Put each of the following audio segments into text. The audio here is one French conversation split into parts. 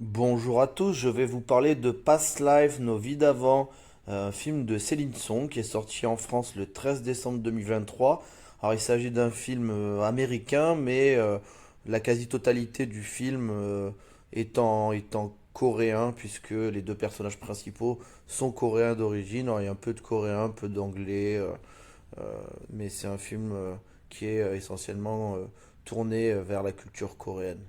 Bonjour à tous, je vais vous parler de Past Life, Nos vies d'avant, un film de Céline Song qui est sorti en France le 13 décembre 2023. Alors il s'agit d'un film américain, mais la quasi-totalité du film étant coréen, puisque les deux personnages principaux sont coréens d'origine. Alors il y a un peu de coréen, un peu d'anglais, mais c'est un film qui est essentiellement tourné vers la culture coréenne.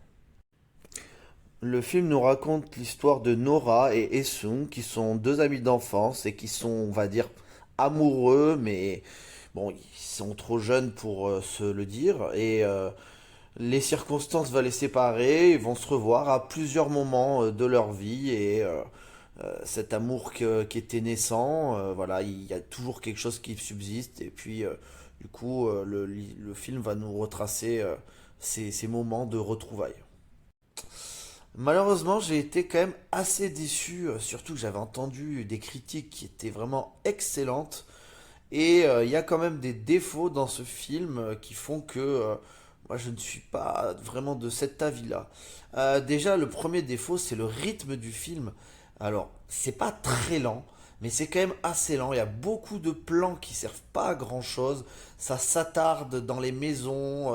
Le film nous raconte l'histoire de Nora et Esung, qui sont deux amis d'enfance et qui sont, on va dire, amoureux, mais bon, ils sont trop jeunes pour se le dire. Et les circonstances vont les séparer, ils vont se revoir à plusieurs moments de leur vie. Et cet amour qui était naissant, voilà, il y a toujours quelque chose qui subsiste. Et puis, du coup, le film va nous retracer ces moments de retrouvailles. Malheureusement, j'ai été quand même assez déçu, surtout que j'avais entendu des critiques qui étaient vraiment excellentes. Et il y a quand même des défauts dans ce film qui font que moi je ne suis pas vraiment de cet avis-là. Déjà, le premier défaut, c'est le rythme du film. Alors, c'est pas très lent, mais c'est quand même assez lent. Il y a beaucoup de plans qui servent pas à grand-chose. Ça s'attarde dans les maisons,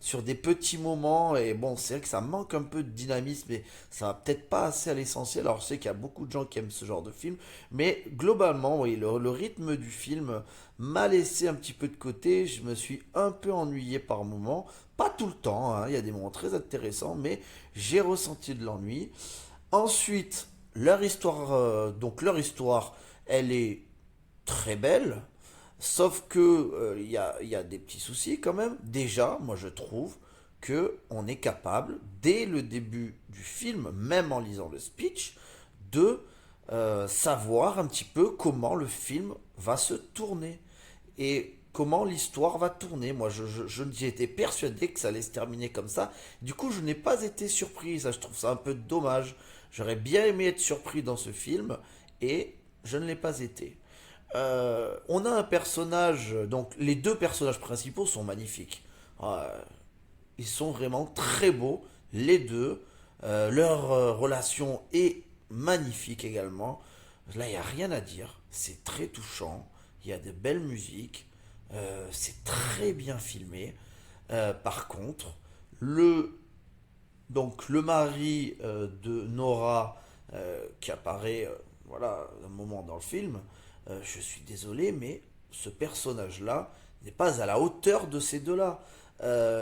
sur des petits moments. Et bon, c'est vrai que ça manque un peu de dynamisme, mais ça va peut-être pas assez à l'essentiel. Alors, je sais qu'il y a beaucoup de gens qui aiment ce genre de film, mais globalement, oui, le rythme du film m'a laissé un petit peu de côté. Je me suis un peu ennuyé par moments. Pas tout le temps, hein, il y a des moments très intéressants, mais j'ai ressenti de l'ennui. Ensuite, leur histoire, elle est très belle, sauf que il y a des petits soucis quand même. Déjà, moi je trouve que on est capable, dès le début du film, même en lisant le speech, de savoir un petit peu comment le film va se tourner et comment l'histoire va tourner. Moi, j'y étais persuadé que ça allait se terminer comme ça. Du coup, je n'ai pas été surpris. Ça, je trouve ça un peu dommage. J'aurais bien aimé être surpris dans ce film et je ne l'ai pas été. On a un personnage, donc les deux personnages principaux sont magnifiques. Euh, Ils sont vraiment très beaux, les deux. Leur relation est magnifique également. Là, il n'y a rien à dire. C'est très touchant. Il y a de belles musiques. C'est très bien filmé. Par contre, le, le mari de Nora qui apparaît voilà, un moment dans le film, je suis désolé, mais ce personnage-là n'est pas à la hauteur de ces deux-là.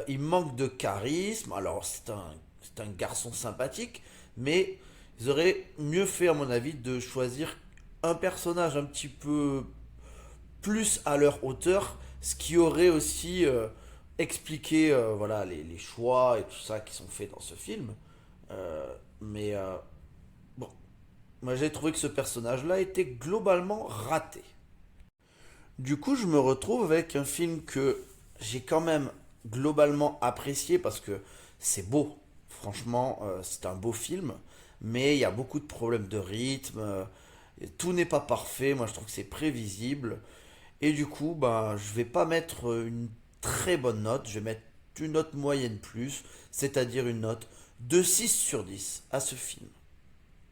Il manque de charisme. Alors, c'est un garçon sympathique, mais ils auraient mieux fait, à mon avis, de choisir un personnage un petit peu plus à leur hauteur, ce qui aurait aussi expliqué voilà, les choix et tout ça qui sont faits dans ce film. Mais bon, moi j'ai trouvé que ce personnage-là était globalement raté. Du coup, je me retrouve avec un film que j'ai quand même globalement apprécié parce que c'est beau. Franchement, c'est un beau film, mais il y a beaucoup de problèmes de rythme. Tout n'est pas parfait. Moi, je trouve que c'est prévisible. Et du coup, ben, je vais pas mettre une très bonne note. Je vais mettre une note moyenne plus, c'est-à-dire une note de 6 sur 10 à ce film.